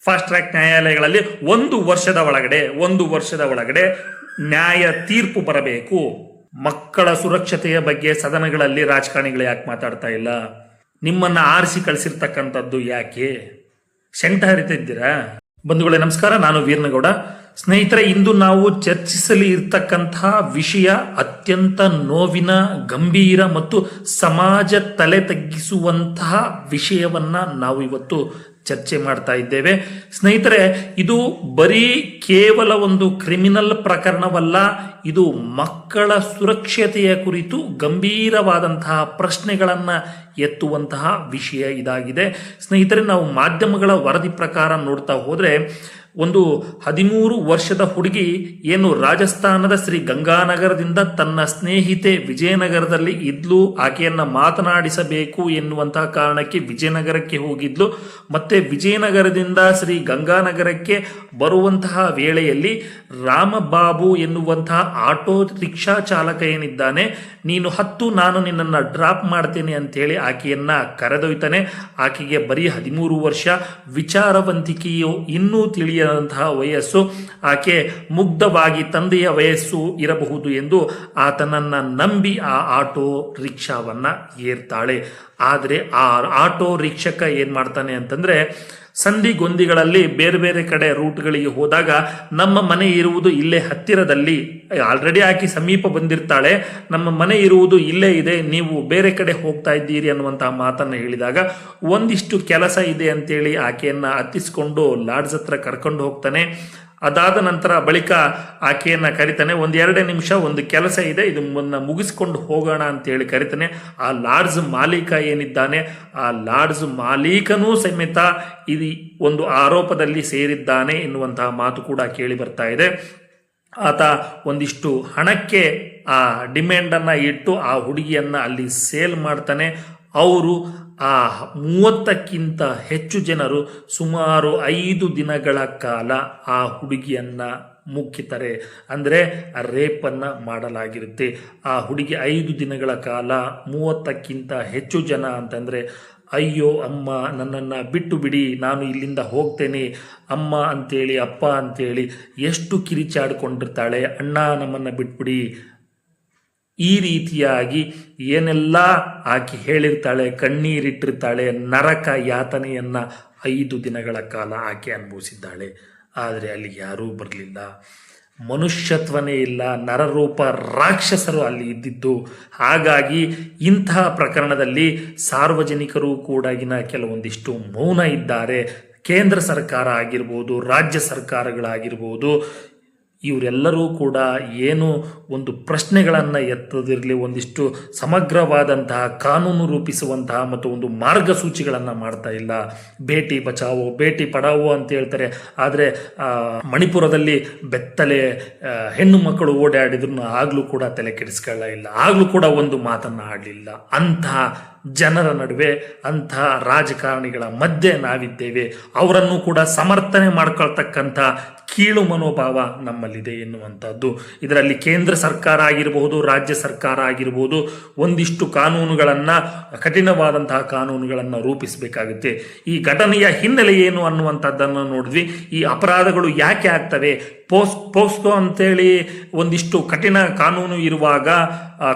Fast track ನ್ಯಾಯಾಲಯಗಳಲ್ಲಿ ಒಂದು ವರ್ಷದ ಒಳಗಡೆ ನ್ಯಾಯ ತೀರ್ಪು ಬರಬೇಕು. ಮಕ್ಕಳ ಸುರಕ್ಷತೆಯ ಬಗ್ಗೆ ಸದನಗಳಲ್ಲಿ ರಾಜಕಾರಣಿಗಳು ಯಾಕೆ ಮಾತಾಡ್ತಾ ಇಲ್ಲ? ನಿಮ್ಮನ್ನ ಆರಿಸಿ ಕಳಿಸಿರ್ತಕ್ಕಂಥದ್ದು ಯಾಕೆ? ಸೆಂಟ ಹರಿತಿದ್ದೀರಾ? ಬಂಧುಗಳೇ ನಮಸ್ಕಾರ, ನಾನು ವೀರನಗೌಡ. ಸ್ನೇಹಿತರೆ, ಇಂದು ನಾವು ಚರ್ಚಿಸಲಿ ಇರ್ತಕ್ಕಂತಹ ವಿಷಯ ಅತ್ಯಂತ ನೋವಿನ, ಗಂಭೀರ ಮತ್ತು ಸಮಾಜ ತಲೆ ತಗ್ಗಿಸುವಂತಹ ವಿಷಯವನ್ನ ನಾವು ಇವತ್ತು ಚರ್ಚೆ ಮಾಡ್ತಾ ಇದ್ದೇವೆ. ಸ್ನೇಹಿತರೆ, ಇದು ಬರೀ ಕೇವಲ ಒಂದು ಕ್ರಿಮಿನಲ್ ಪ್ರಕರಣವಲ್ಲ, ಇದು ಮಕ್ಕಳ ಸುರಕ್ಷತೆಯ ಕುರಿತು ಗಂಭೀರವಾದಂತಹ ಪ್ರಶ್ನೆಗಳನ್ನು ಎತ್ತುವಂತಹ ವಿಷಯ ಇದಾಗಿದೆ. ಸ್ನೇಹಿತರೆ, ನಾವು ಮಾಧ್ಯಮಗಳ ವರದಿ ಪ್ರಕಾರ ನೋಡ್ತಾ ಹೋದ್ರೆ ಒಂದು 13 ವರ್ಷದ ಹುಡುಗಿ ಏನು ರಾಜಸ್ಥಾನದ ಶ್ರೀ ಗಂಗಾನಗರದಿಂದ ತನ್ನ ಸ್ನೇಹಿತೆ ವಿಜಯನಗರದಲ್ಲಿ ಇದ್ಲು, ಆಕೆಯನ್ನ ಮಾತನಾಡಿಸಬೇಕು ಎನ್ನುವಂತಹ ಕಾರಣಕ್ಕೆ ವಿಜಯನಗರಕ್ಕೆ ಹೋಗಿದ್ಲು. ಮತ್ತೆ ವಿಜಯನಗರದಿಂದ ಶ್ರೀ ಗಂಗಾನಗರಕ್ಕೆ ಬರುವಂತಹ ವೇಳೆಯಲ್ಲಿ ರಾಮಬಾಬು ಎನ್ನುವಂತಹ ಆಟೋ ರಿಕ್ಷಾ ಚಾಲಕ ಏನಿದ್ದಾನೆ, ನೀನು ಹತ್ತು, ನಾನು ನಿನ್ನನ್ನು ಡ್ರಾಪ್ ಮಾಡ್ತೇನೆ ಅಂತೇಳಿ ಆಕೆಯನ್ನ ಕರೆದೊಯ್ತಾನೆ. ಆಕೆಗೆ ಬರೀ 13 ವರ್ಷ, ವಿಚಾರವಂತಿಕೆಯು ಇನ್ನೂ ತಿಳಿಯದಂತಹ ವಯಸ್ಸು, ಆಕೆ ಮುಗ್ಧವಾಗಿ ತಂದೆಯ ವಯಸ್ಸು ಇರಬಹುದು ಎಂದು ಆತನನ್ನ ನಂಬಿ ಆ ಆಟೋ ರಿಕ್ಷಾವನ್ನ ಏರ್ತಾಳೆ. ಆದರೆ ಆ ಆಟೋ ರಿಕ್ಷಕ ಏನ್ ಮಾಡ್ತಾನೆ ಅಂತಂದ್ರೆ, ಸಂಧಿಗೊಂದಿಗಳಲ್ಲಿ ಬೇರೆ ಬೇರೆ ಕಡೆ ರೂಟ್ಗಳಿಗೆ ಹೋದಾಗ ನಮ್ಮ ಮನೆ ಇರುವುದು ಇಲ್ಲೇ ಹತ್ತಿರದಲ್ಲಿ, ಆಲ್ರೆಡಿ ಆಕೆ ಸಮೀಪ ಬಂದಿರ್ತಾಳೆ, ನಮ್ಮ ಮನೆ ಇರುವುದು ಇಲ್ಲೇ ಇದೆ, ನೀವು ಬೇರೆ ಕಡೆ ಹೋಗ್ತಾ ಇದ್ದೀರಿ ಅನ್ನುವಂತಹ ಮಾತನ್ನು ಹೇಳಿದಾಗ ಒಂದಿಷ್ಟು ಕೆಲಸ ಇದೆ ಅಂತೇಳಿ ಆಕೆಯನ್ನ ಹತ್ತಿಸ್ಕೊಂಡು ಲಾಡ್ಜ್ ಹತ್ರ ಕರ್ಕೊಂಡು ಹೋಗ್ತಾನೆ. ಅದಾದ ನಂತರ ಬಳಿಕ ಆಕೆಯನ್ನ ಕರಿತಾನೆ. 2 ನಿಮಿಷ, ಒಂದು ಕೆಲಸ ಇದೆ, ಇದನ್ನ ಮುಗಿಸ್ಕೊಂಡು ಹೋಗೋಣ ಅಂತೇಳಿ ಕರಿತಾನೆ. ಆ ಲಾಡ್ಜ್ ಮಾಲೀಕ ಏನಿದ್ದಾನೆ, ಆ ಲಾಡ್ಜ್ ಮಾಲೀಕನೂ ಸಮೇತ ಇದು ಒಂದು ಆರೋಪದಲ್ಲಿ ಸೇರಿದ್ದಾನೆ ಎನ್ನುವಂತಹ ಮಾತು ಕೂಡ ಕೇಳಿ ಬರ್ತಾ ಇದೆ. ಆತ ಒಂದಿಷ್ಟು ಹಣಕ್ಕೆ ಆ ಡಿಮ್ಯಾಂಡನ್ನು ಇಟ್ಟು ಆ ಹುಡುಗಿಯನ್ನ ಅಲ್ಲಿ ಸೇಲ್ ಮಾಡ್ತಾನೆ. ಅವರು ಆ 30ಕ್ಕಿಂತ ಹೆಚ್ಚು ಜನರು ಸುಮಾರು 5 ದಿನಗಳ ಕಾಲ ಆ ಹುಡುಗಿಯನ್ನ ಮುಕ್ಕಿತಾರೆ. ಅಂದರೆ ರೇಪನ್ನ ಮಾಡಲಾಗಿರುತ್ತೆ. ಆ ಹುಡುಗಿ 5 ದಿನಗಳ ಕಾಲ 30ಕ್ಕಿಂತ ಹೆಚ್ಚು ಜನ ಅಂತಂದರೆ, ಅಯ್ಯೋ ಅಮ್ಮ, ನನ್ನನ್ನು ಬಿಟ್ಟು ಬಿಡಿ, ನಾನು ಇಲ್ಲಿಂದ ಹೋಗ್ತೇನೆ ಅಮ್ಮ ಅಂತೇಳಿ, ಅಪ್ಪ ಅಂತೇಳಿ ಎಷ್ಟು ಕಿರಿಚಾಡಿಕೊಂಡಿರ್ತಾಳೆ. ಅಣ್ಣ, ನಮ್ಮನ್ನು ಬಿಟ್ಬಿಡಿ, ಈ ರೀತಿಯಾಗಿ ಏನೆಲ್ಲ ಆಕೆ ಹೇಳಿರ್ತಾಳೆ, ಕಣ್ಣೀರಿಟ್ಟಿರ್ತಾಳೆ. ನರಕ ಯಾತನೆಯನ್ನ 5 ದಿನಗಳ ಕಾಲ ಆಕೆ ಅನುಭವಿಸಿದ್ದಾಳೆ. ಆದರೆ ಅಲ್ಲಿ ಯಾರೂ ಬರಲಿಲ್ಲ, ಮನುಷ್ಯತ್ವನೇ ಇಲ್ಲ, ನರರೂಪ ರಾಕ್ಷಸರು ಅಲ್ಲಿ ಇದ್ದಿದ್ದು. ಹಾಗಾಗಿ ಇಂತಹ ಪ್ರಕರಣದಲ್ಲಿ ಸಾರ್ವಜನಿಕರು ಕೂಡ ಕೆಲವೊಂದಿಷ್ಟು ಮೌನ ಇದ್ದಾರೆ. ಕೇಂದ್ರ ಸರ್ಕಾರ ಆಗಿರ್ಬೋದು, ರಾಜ್ಯ ಸರ್ಕಾರಗಳಾಗಿರ್ಬೋದು, ಇವರೆಲ್ಲರೂ ಕೂಡ ಏನು ಒಂದು ಪ್ರಶ್ನೆಗಳನ್ನು ಎತ್ತದಿರಲಿ, ಒಂದಿಷ್ಟು ಸಮಗ್ರವಾದಂತಹ ಕಾನೂನು ರೂಪಿಸುವಂತಹ ಮತ್ತು ಒಂದು ಮಾರ್ಗಸೂಚಿಗಳನ್ನು ಮಾಡ್ತಾ ಇಲ್ಲ. ಬೇಟಿ ಬಚಾವೋ ಬೇಟಿ ಪಡಾವೋ ಅಂತ ಹೇಳ್ತಾರೆ, ಆದರೆ ಮಣಿಪುರದಲ್ಲಿ ಬೆತ್ತಲೆ ಹೆಣ್ಣು ಮಕ್ಕಳು ಓಡಾಡಿದ್ರು ಆಗಲೂ ಕೂಡ ತಲೆ ಕೆಡಿಸ್ಕೊಳ್ಳ ಇಲ್ಲ, ಆಗಲೂ ಕೂಡ ಒಂದು ಮಾತನ್ನು ಆಡಲಿಲ್ಲ. ಅಂತಹ ಜನರ ನಡುವೆ, ಅಂತಹ ರಾಜಕಾರಣಿಗಳ ಮಧ್ಯೆ ನಾವಿದ್ದೇವೆ. ಅವರನ್ನು ಕೂಡ ಸಮರ್ಥನೆ ಮಾಡ್ಕೊಳ್ತಕ್ಕಂಥ ಕೀಳು ಮನೋಭಾವ ನಮ್ಮಲ್ಲಿದೆ ಎನ್ನುವಂಥದ್ದು. ಇದರಲ್ಲಿ ಕೇಂದ್ರ ಸರ್ಕಾರ ಆಗಿರಬಹುದು, ರಾಜ್ಯ ಸರ್ಕಾರ ಆಗಿರಬಹುದು, ಒಂದಿಷ್ಟು ಕಾನೂನುಗಳನ್ನು, ಕಠಿಣವಾದಂತಹ ಕಾನೂನುಗಳನ್ನು ರೂಪಿಸಬೇಕಾಗುತ್ತೆ. ಈ ಘಟನೆಯ ಹಿನ್ನೆಲೆ ಏನು ಅನ್ನುವಂಥದ್ದನ್ನು ನೋಡಿದ್ವಿ. ಈ ಅಪರಾಧಗಳು ಯಾಕೆ ಆಗ್ತವೆ? ಪೋಸ್ಕೋ ಅಂತೇಳಿ ಒಂದಿಷ್ಟು ಕಠಿಣ ಕಾನೂನು ಇರುವಾಗ,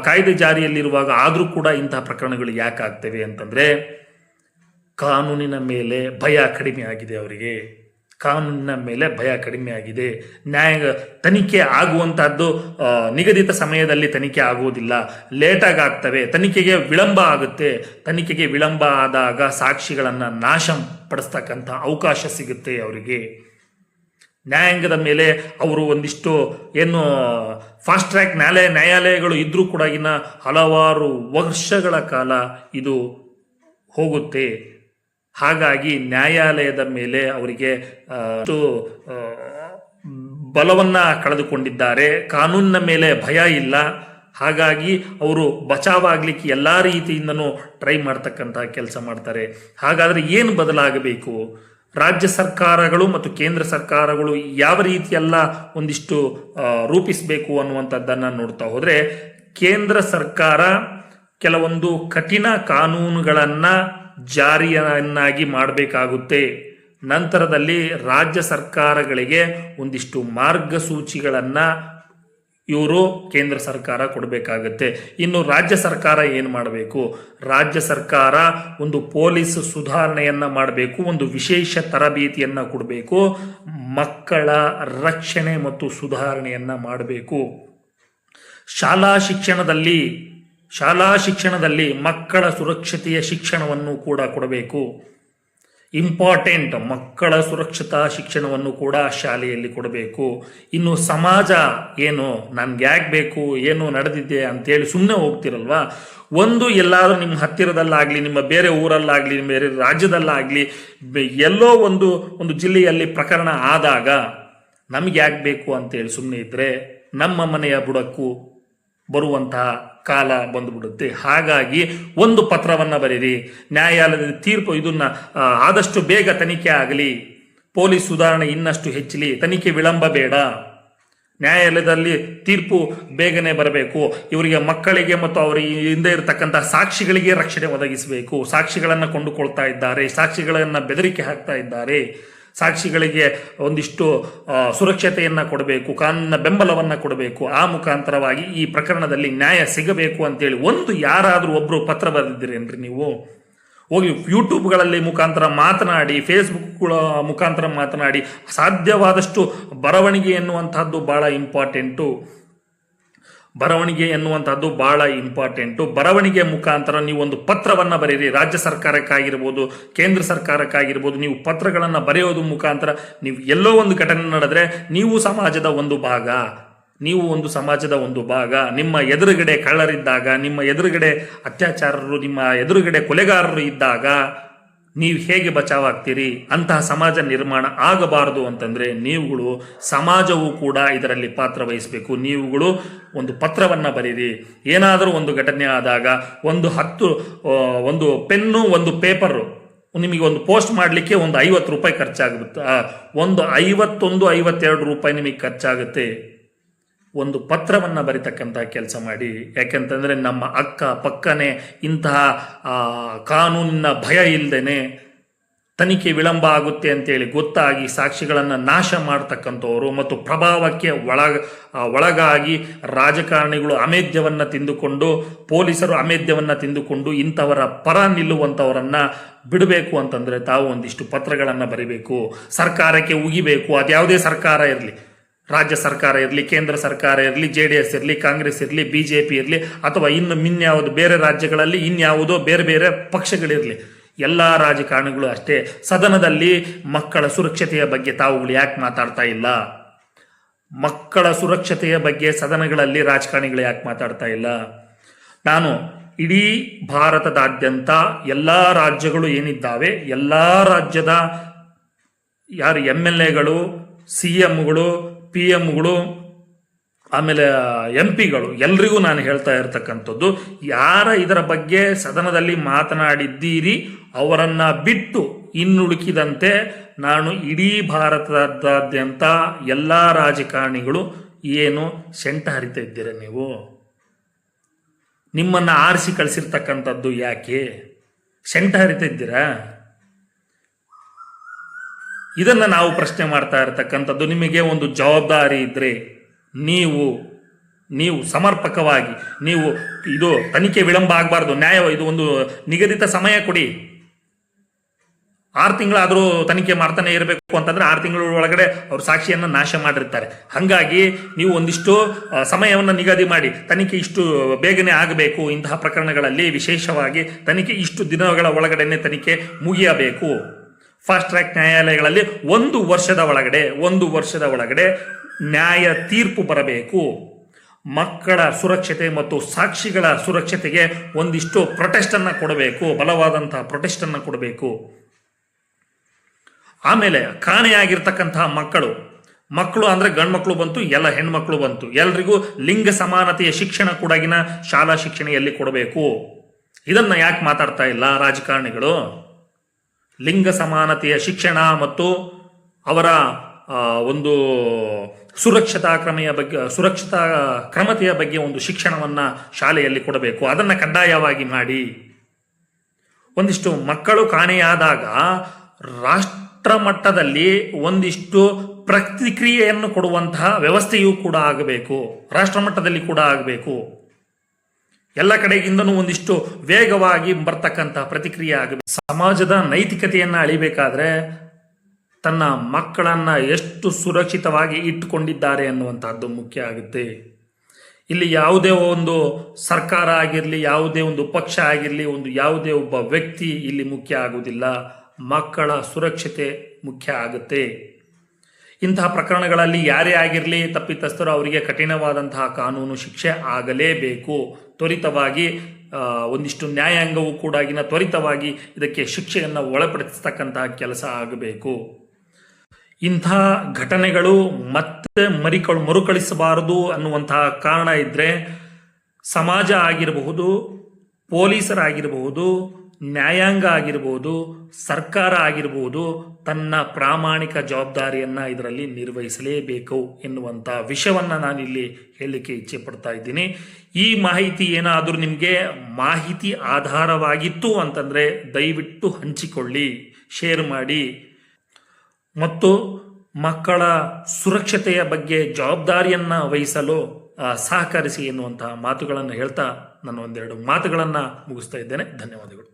ಕಾಯ್ದೆ ಜಾರಿಯಲ್ಲಿರುವಾಗ ಆದರೂ ಕೂಡ ಇಂತಹ ಪ್ರಕರಣಗಳು ಯಾಕೆ ಆಗ್ತವೆ ಅಂತಂದರೆ, ಕಾನೂನಿನ ಮೇಲೆ ಭಯ ಕಡಿಮೆ ಆಗಿದೆ ಅವರಿಗೆ. ಕಾನೂನಿನ ಮೇಲೆ ಭಯ ಕಡಿಮೆ ಆಗಿದೆ. ತನಿಖೆ ಆಗುವಂತಹದ್ದು ನಿಗದಿತ ಸಮಯದಲ್ಲಿ ತನಿಖೆ ಆಗುವುದಿಲ್ಲ, ಲೇಟಾಗಿ ಆಗ್ತವೆ, ತನಿಖೆಗೆ ವಿಳಂಬ ಆಗುತ್ತೆ. ತನಿಖೆಗೆ ವಿಳಂಬ ಆದಾಗ ಸಾಕ್ಷಿಗಳನ್ನು ನಾಶ ಪಡಿಸ್ತಕ್ಕಂಥ ಅವಕಾಶ ಸಿಗುತ್ತೆ ಅವರಿಗೆ. ನ್ಯಾಯಾಂಗದ ಮೇಲೆ ಅವರು ಒಂದಿಷ್ಟು ಏನು ಫಾಸ್ಟ್ ಟ್ರ್ಯಾಕ್ ನ್ಯಾಯಾಲಯಗಳು ಇದ್ರೂ ಕೂಡ ಹಲವಾರು ವರ್ಷಗಳ ಕಾಲ ಇದು ಹೋಗುತ್ತೆ. ಹಾಗಾಗಿ ನ್ಯಾಯಾಲಯದ ಮೇಲೆ ಅವರಿಗೆ ಬಲವನ್ನ ಕಳೆದುಕೊಂಡಿದ್ದಾರೆ. ಕಾನೂನಿನ ಮೇಲೆ ಭಯ ಇಲ್ಲ. ಹಾಗಾಗಿ ಅವರು ಬಚಾವಾಗಲಿಕ್ಕೆ ಎಲ್ಲ ರೀತಿಯಿಂದನೂ ಟ್ರೈ ಮಾಡ್ತಕ್ಕಂಥ ಕೆಲಸ ಮಾಡ್ತಾರೆ. ಹಾಗಾದರೆ ಏನು ಬದಲಾಗಬೇಕು? ರಾಜ್ಯ ಸರ್ಕಾರಗಳು ಮತ್ತು ಕೇಂದ್ರ ಸರ್ಕಾರಗಳು ಯಾವ ರೀತಿಯೆಲ್ಲ ಒಂದಿಷ್ಟು ರೂಪಿಸಬೇಕು ಅನ್ನುವಂಥದ್ದನ್ನು ನೋಡ್ತಾ ಹೋದರೆ, ಕೇಂದ್ರ ಸರ್ಕಾರ ಕೆಲವೊಂದು ಕಠಿಣ ಕಾನೂನುಗಳನ್ನು ಜಾರಿಯನ್ನಾಗಿ ಮಾಡಬೇಕಾಗುತ್ತೆ. ನಂತರದಲ್ಲಿ ರಾಜ್ಯ ಸರ್ಕಾರಗಳಿಗೆ ಒಂದಿಷ್ಟು ಮಾರ್ಗಸೂಚಿಗಳನ್ನು ಇವರು ಕೇಂದ್ರ ಸರ್ಕಾರ ಕೊಡಬೇಕಾಗತ್ತೆ. ಇನ್ನು ರಾಜ್ಯ ಸರ್ಕಾರ ಏನು ಮಾಡಬೇಕು? ರಾಜ್ಯ ಸರ್ಕಾರ ಒಂದು ಪೊಲೀಸ್ ಸುಧಾರಣೆಯನ್ನು ಮಾಡಬೇಕು, ಒಂದು ವಿಶೇಷ ತರಬೇತಿಯನ್ನು ಕೊಡಬೇಕು, ಮಕ್ಕಳ ರಕ್ಷಣೆ ಮತ್ತು ಸುಧಾರಣೆಯನ್ನು ಮಾಡಬೇಕು. ಶಾಲಾ ಶಿಕ್ಷಣದಲ್ಲಿ ಮಕ್ಕಳ ಸುರಕ್ಷತೆಯ ಶಿಕ್ಷಣವನ್ನು ಕೂಡ ಕೊಡಬೇಕು. ಇಂಪಾರ್ಟೆಂಟ್, ಮಕ್ಕಳ ಸುರಕ್ಷತಾ ಶಿಕ್ಷಣವನ್ನು ಕೂಡ ಶಾಲೆಯಲ್ಲಿ ಕೊಡಬೇಕು. ಇನ್ನು ಸಮಾಜ ಏನು, ನನ್ಗೆ ಯಾಕೆ ಬೇಕು, ಏನು ನಡೆದಿದೆ ಅಂತೇಳಿ ಸುಮ್ಮನೆ ಹೋಗ್ತಿರಲ್ವಾ? ಒಂದು ಎಲ್ಲಾದರೂ ನಿಮ್ಮ ಹತ್ತಿರದಲ್ಲಾಗಲಿ, ನಿಮ್ಮ ಬೇರೆ ಊರಲ್ಲಾಗಲಿ, ಬೇರೆ ರಾಜ್ಯದಲ್ಲಾಗಲಿ, ಎಲ್ಲೋ ಒಂದು ಜಿಲ್ಲೆಯಲ್ಲಿ ಪ್ರಕರಣ ಆದಾಗ ನಮ್ಗೆ ಯಾಕೆ ಬೇಕು ಅಂತೇಳಿ ಸುಮ್ಮನೆ ಇದ್ದರೆ ನಮ್ಮ ಮನೆಯ ಬುಡಕ್ಕೂ ಬರುವಂತಹ ಕಾಲ ಬಂದುಬಿಡುತ್ತೆ. ಹಾಗಾಗಿ ಒಂದು ಪತ್ರವನ್ನು ಬರೀರಿ, ನ್ಯಾಯಾಲಯದ ತೀರ್ಪು ಇದನ್ನ ಆದಷ್ಟು ಬೇಗ ತನಿಖೆ ಆಗಲಿ, ಪೊಲೀಸ್ ಸುಧಾರಣೆ ಇನ್ನಷ್ಟು ಹೆಚ್ಚಲಿ, ತನಿಖೆ ವಿಳಂಬ ಬೇಡ, ನ್ಯಾಯಾಲಯದಲ್ಲಿ ತೀರ್ಪು ಬೇಗನೆ ಬರಬೇಕು, ಇವರಿಗೆ ಮಕ್ಕಳಿಗೆ ಮತ್ತು ಅವರ ಹಿಂದೆ ಇರತಕ್ಕಂಥ ಸಾಕ್ಷಿಗಳಿಗೆ ರಕ್ಷಣೆ ಒದಗಿಸಬೇಕು. ಸಾಕ್ಷಿಗಳನ್ನು ಕೊಂಡುಕೊಳ್ತಾ ಇದ್ದಾರೆ, ಸಾಕ್ಷಿಗಳನ್ನು ಬೆದರಿಕೆ ಹಾಕ್ತಾ ಇದ್ದಾರೆ, ಸಾಕ್ಷಿಗಳಿಗೆ ಒಂದಿಷ್ಟು ಸುರಕ್ಷತೆಯನ್ನು ಕೊಡಬೇಕು, ಕಾನೂನಿನ ಬೆಂಬಲವನ್ನು ಕೊಡಬೇಕು. ಆ ಮುಖಾಂತರವಾಗಿ ಈ ಪ್ರಕರಣದಲ್ಲಿ ನ್ಯಾಯ ಸಿಗಬೇಕು ಅಂತೇಳಿ ಯಾರಾದರೂ ಒಬ್ಬರು ಪತ್ರ ಬರೆದಿದ್ದೀರೇನ್ರಿ? ನೀವು ಹೋಗಿ ಯೂಟ್ಯೂಬ್ಗಳಲ್ಲಿ ಮುಖಾಂತರ ಮಾತನಾಡಿ, ಫೇಸ್ಬುಕ್ಗಳ ಮುಖಾಂತರ ಮಾತನಾಡಿ. ಸಾಧ್ಯವಾದಷ್ಟು ಬರವಣಿಗೆ ಎನ್ನುವಂತಹದ್ದು ಬಹಳ ಇಂಪಾರ್ಟೆಂಟು. ಬರವಣಿಗೆ ಮುಖಾಂತರ ನೀವು ಒಂದು ಪತ್ರವನ್ನು ಬರೀರಿ. ರಾಜ್ಯ ಸರ್ಕಾರಕ್ಕಾಗಿರ್ಬೋದು, ಕೇಂದ್ರ ಸರ್ಕಾರಕ್ಕಾಗಿರ್ಬೋದು, ನೀವು ಪತ್ರಗಳನ್ನು ಬರೆಯೋದು ಮುಖಾಂತರ ನೀವು ಎಲ್ಲೋ ಒಂದು ಘಟನೆ ನಡೆದ್ರೆ ನೀವು ಸಮಾಜದ ಒಂದು ಭಾಗ. ನಿಮ್ಮ ಎದುರುಗಡೆ ಕಳ್ಳರಿದ್ದಾಗ, ನಿಮ್ಮ ಎದುರುಗಡೆ ಅತ್ಯಾಚಾರರು, ನಿಮ್ಮ ಎದುರುಗಡೆ ಕೊಲೆಗಾರರು ಇದ್ದಾಗ ನೀವು ಹೇಗೆ ಬಚಾವಾಗ್ತೀರಿ? ಅಂತಹ ಸಮಾಜ ನಿರ್ಮಾಣ ಆಗಬಾರದು ಅಂತಂದರೆ ನೀವುಗಳು, ಸಮಾಜವು ಕೂಡ ಇದರಲ್ಲಿ ಪಾತ್ರ ವಹಿಸಬೇಕು. ನೀವುಗಳು ಒಂದು ಪತ್ರವನ್ನು ಬರೀರಿ. ಏನಾದರೂ ಒಂದು ಘಟನೆ ಆದಾಗ ಒಂದು ಪೆನ್ನು, ಒಂದು ಪೇಪರು, ನಿಮಗೆ ಒಂದು ಪೋಸ್ಟ್ ಮಾಡಲಿಕ್ಕೆ ಒಂದು 50 ರೂಪಾಯಿ ಖರ್ಚಾಗುತ್ತೆ. ಒಂದು 52 ರೂಪಾಯಿ ನಿಮಗೆ ಖರ್ಚಾಗುತ್ತೆ. ಒಂದು ಪತ್ರವನ್ನು ಬರಿತಕ್ಕಂಥ ಕೆಲಸ ಮಾಡಿ. ಯಾಕೆಂತಂದರೆ ನಮ್ಮ ಅಕ್ಕ ಪಕ್ಕನೇ ಇಂತಹ ಕಾನೂನಿನ ಭಯ ಇಲ್ಲದೇನೆ ತನಿಖೆ ವಿಳಂಬ ಆಗುತ್ತೆ ಅಂತೇಳಿ ಗೊತ್ತಾಗಿ ಸಾಕ್ಷಿಗಳನ್ನು ನಾಶ ಮಾಡ್ತಕ್ಕಂಥವರು ಮತ್ತು ಪ್ರಭಾವಕ್ಕೆ ಒಳಗಾಗಿ ರಾಜಕಾರಣಿಗಳು ಅಮೇಧ್ಯವನ್ನು ತಿಂದುಕೊಂಡು, ಪೊಲೀಸರು ಅಮೇಧ್ಯವನ್ನು ತಿಂದುಕೊಂಡು ಇಂಥವರ ಪರ ನಿಲ್ಲುವಂಥವರನ್ನು ಬಿಡಬೇಕು ಅಂತಂದರೆ ತಾವು ಒಂದಿಷ್ಟು ಪತ್ರಗಳನ್ನು ಬರಿಬೇಕು. ಸರ್ಕಾರಕ್ಕೆ ಉಗಿಬೇಕು. ಅದ್ಯಾವುದೇ ಸರ್ಕಾರ ಇರಲಿ, ರಾಜ್ಯ ಸರ್ಕಾರ ಇರಲಿ, ಕೇಂದ್ರ ಸರ್ಕಾರ ಇರಲಿ, JDS ಇರಲಿ, ಕಾಂಗ್ರೆಸ್ ಇರಲಿ, BJP ಇರಲಿ, ಅಥವಾ ಇನ್ಯಾವುದು ಬೇರೆ ರಾಜ್ಯಗಳಲ್ಲಿ ಇನ್ಯಾವುದೋ ಬೇರೆ ಬೇರೆ ಪಕ್ಷಗಳಿರಲಿ, ಎಲ್ಲ ರಾಜಕಾರಣಿಗಳು ಅಷ್ಟೇ. ಸದನದಲ್ಲಿ ಮಕ್ಕಳ ಸುರಕ್ಷತೆಯ ಬಗ್ಗೆ ತಾವುಗಳು ಯಾಕೆ ಮಾತಾಡ್ತಾ ಇಲ್ಲ? ಮಕ್ಕಳ ಸುರಕ್ಷತೆಯ ಬಗ್ಗೆ ಸದನಗಳಲ್ಲಿ ರಾಜಕಾರಣಿಗಳು ಯಾಕೆ ಮಾತಾಡ್ತಾ ಇಲ್ಲ? ನಾನು ಇಡೀ ಭಾರತದಾದ್ಯಂತ ಎಲ್ಲ ರಾಜ್ಯಗಳು ಏನಿದ್ದಾವೆ, ಎಲ್ಲ ರಾಜ್ಯದ ಯಾರು MLAಗಳು, CMಗಳು, PM-ಗಳು, ಆಮೇಲೆ MP-ಗಳು ಎಲ್ರಿಗೂ ನಾನು ಹೇಳ್ತಾ ಇರ್ತಕ್ಕಂಥದ್ದು, ಯಾರ ಇದರ ಬಗ್ಗೆ ಸದನದಲ್ಲಿ ಮಾತನಾಡಿದ್ದೀರಿ ಅವರನ್ನು ಬಿಟ್ಟು ಇನ್ನುಳುಕಿದಂತೆ ನಾನು ಇಡೀ ಭಾರತದಾದ್ಯಂತ ಎಲ್ಲ ರಾಜಕಾರಣಿಗಳು ಏನು ಸೆಂಟ ಹರಿತಾ ಇದ್ದೀರ? ನೀವು ನಿಮ್ಮನ್ನು ಆರಿಸಿ ಕಳಿಸಿರ್ತಕ್ಕಂಥದ್ದು ಯಾಕೆ ಸೆಂಟ ಹರಿತಾ ಇದ್ದೀರಾ? ಇದನ್ನು ನಾವು ಪ್ರಶ್ನೆ ಮಾಡ್ತಾ ಇರತಕ್ಕಂಥದ್ದು. ನಿಮಗೆ ಒಂದು ಜವಾಬ್ದಾರಿ ಇದ್ದರೆ ನೀವು ಸಮರ್ಪಕವಾಗಿ ಇದು ತನಿಖೆ ವಿಳಂಬ ಆಗಬಾರ್ದು, ಇದು ಒಂದು ನಿಗದಿತ ಸಮಯ ಕೊಡಿ. 6 ತಿಂಗಳಾದರೂ ತನಿಖೆ ಮಾಡ್ತಾನೆ ಇರಬೇಕು ಅಂತಂದ್ರೆ 6 ತಿಂಗಳ ಒಳಗಡೆ ಅವರು ಸಾಕ್ಷಿಯನ್ನು ನಾಶ ಮಾಡಿರ್ತಾರೆ. ಹಾಗಾಗಿ ನೀವು ಒಂದಿಷ್ಟು ಸಮಯವನ್ನು ನಿಗದಿ ಮಾಡಿ, ತನಿಖೆ ಇಷ್ಟು ಬೇಗನೆ ಆಗಬೇಕು, ಇಂತಹ ಪ್ರಕರಣಗಳಲ್ಲಿ ವಿಶೇಷವಾಗಿ ತನಿಖೆ ಇಷ್ಟು ದಿನಗಳ ಒಳಗಡೆನೆ ತನಿಖೆ ಮುಗಿಯಬೇಕು. ಫಾಸ್ಟ್ ಟ್ರ್ಯಾಕ್ ನ್ಯಾಯಾಲಯಗಳಲ್ಲಿ 1 ವರ್ಷದ ಒಳಗಡೆ ನ್ಯಾಯ ತೀರ್ಪು ಬರಬೇಕು. ಮಕ್ಕಳ ಸುರಕ್ಷತೆ ಮತ್ತು ಸಾಕ್ಷಿಗಳ ಸುರಕ್ಷತೆಗೆ ಒಂದಿಷ್ಟು ಪ್ರೊಟೆಸ್ಟನ್ನು ಕೊಡಬೇಕು, ಬಲವಾದಂತಹ ಪ್ರೊಟೆಸ್ಟನ್ನು ಕೊಡಬೇಕು. ಆಮೇಲೆ ಕಾಣೆಯಾಗಿರ್ತಕ್ಕಂತಹ ಮಕ್ಕಳು ಅಂದರೆ ಗಂಡ್ಮಕ್ಳು ಬಂತು, ಎಲ್ಲ ಹೆಣ್ಮಕ್ಳು ಬಂತು, ಎಲ್ರಿಗೂ ಲಿಂಗ ಸಮಾನತೆಯ ಶಿಕ್ಷಣ ಕೂಡಗಿನ ಶಾಲಾ ಶಿಕ್ಷಣ ಎಲ್ಲಿ ಕೊಡಬೇಕು? ಇದನ್ನು ಯಾಕೆ ಮಾತಾಡ್ತಾ ಇಲ್ಲ ರಾಜಕಾರಣಿಗಳು? ಲಿಂಗ ಸಮಾನತೆಯ ಶಿಕ್ಷಣ ಮತ್ತು ಅವರ ಒಂದು ಸುರಕ್ಷತಾ ಕ್ರಮತೆಯ ಬಗ್ಗೆ ಒಂದು ಶಿಕ್ಷಣವನ್ನು ಶಾಲೆಯಲ್ಲಿ ಕೊಡಬೇಕು. ಅದನ್ನು ಕಡ್ಡಾಯವಾಗಿ ಮಾಡಿ. ಒಂದಿಷ್ಟು ಮಕ್ಕಳು ಕಾಣೆಯಾದಾಗ ರಾಷ್ಟ್ರ ಮಟ್ಟದಲ್ಲಿ ಒಂದಿಷ್ಟು ಪ್ರತಿಕ್ರಿಯೆಯನ್ನು ಕೊಡುವಂತಹ ವ್ಯವಸ್ಥೆಯೂ ಕೂಡ ಆಗಬೇಕು, ರಾಷ್ಟ್ರ ಮಟ್ಟದಲ್ಲಿ ಕೂಡ ಆಗಬೇಕು. ಎಲ್ಲ ಕಡೆಗಿಂದನೂ ಒಂದಿಷ್ಟು ವೇಗವಾಗಿ ಬರ್ತಕ್ಕಂತಹ ಪ್ರತಿಕ್ರಿಯೆ ಆಗಬೇಕು. ಸಮಾಜದ ನೈತಿಕತೆಯನ್ನು ಅಳಿಬೇಕಾದ್ರೆ ತನ್ನ ಮಕ್ಕಳನ್ನ ಎಷ್ಟು ಸುರಕ್ಷಿತವಾಗಿ ಇಟ್ಟುಕೊಂಡಿದ್ದಾರೆ ಅನ್ನುವಂತಹದ್ದು ಮುಖ್ಯ ಆಗುತ್ತೆ. ಇಲ್ಲಿ ಯಾವುದೇ ಒಂದು ಸರ್ಕಾರ ಆಗಿರಲಿ, ಯಾವುದೇ ಒಂದು ಪಕ್ಷ ಆಗಿರಲಿ, ಯಾವುದೇ ಒಬ್ಬ ವ್ಯಕ್ತಿ ಇಲ್ಲಿ ಮುಖ್ಯ ಆಗುವುದಿಲ್ಲ. ಮಕ್ಕಳ ಸುರಕ್ಷತೆ ಮುಖ್ಯ ಆಗುತ್ತೆ. ಇಂತಹ ಪ್ರಕರಣಗಳಲ್ಲಿ ಯಾರೇ ಆಗಿರಲಿ ತಪ್ಪಿತಸ್ಥರು, ಅವರಿಗೆ ಕಠಿಣವಾದಂತಹ ಕಾನೂನು ಶಿಕ್ಷೆ ಆಗಲೇಬೇಕು. ತ್ವರಿತವಾಗಿ ಒಂದಿಷ್ಟು ನ್ಯಾಯಾಂಗವೂ ಕೂಡ ತ್ವರಿತವಾಗಿ ಇದಕ್ಕೆ ಶಿಕ್ಷೆಯನ್ನು ಒಳಪಡಿಸ್ತಕ್ಕಂತಹ ಕೆಲಸ ಆಗಬೇಕು. ಇಂಥ ಘಟನೆಗಳು ಮತ್ತೆ ಮರುಕಳಿಸಬಾರದು ಅನ್ನುವಂತಹ ಕಾರಣ ಇದ್ದರೆ ಸಮಾಜ ಆಗಿರಬಹುದು, ಪೊಲೀಸರಾಗಿರಬಹುದು, ನ್ಯಾಯಾಂಗ ಆಗಿರಬಹುದು, ಸರ್ಕಾರ ಆಗಿರಬಹುದು, ತನ್ನ ಪ್ರಾಮಾಣಿಕ ಜವಾಬ್ದಾರಿಯನ್ನು ಇದರಲ್ಲಿ ನಿರ್ವಹಿಸಲೇಬೇಕು ಎನ್ನುವಂಥ ವಿಷಯವನ್ನು ನಾನಿಲ್ಲಿ ಹೇಳಲಿಕ್ಕೆ ಇಚ್ಛೆ ಪಡ್ತಾ ಇದ್ದೀನಿ. ಈ ಮಾಹಿತಿ ಏನಾದರೂ ನಿಮಗೆ ಮಾಹಿತಿ ಆಧಾರವಾಗಿತ್ತು ಅಂತಂದರೆ ದಯವಿಟ್ಟು ಹಂಚಿಕೊಳ್ಳಿ, ಶೇರ್ ಮಾಡಿ ಮತ್ತು ಮಕ್ಕಳ ಸುರಕ್ಷತೆಯ ಬಗ್ಗೆ ಜವಾಬ್ದಾರಿಯನ್ನು ವಹಿಸಲು ಸಹಕರಿಸಿ ಎನ್ನುವಂತಹ ಮಾತುಗಳನ್ನು ಹೇಳ್ತಾ ನಾನು ಒಂದೆರಡು ಮಾತುಗಳನ್ನು ಮುಗಿಸ್ತಾ ಇದ್ದೇನೆ. ಧನ್ಯವಾದಗಳು.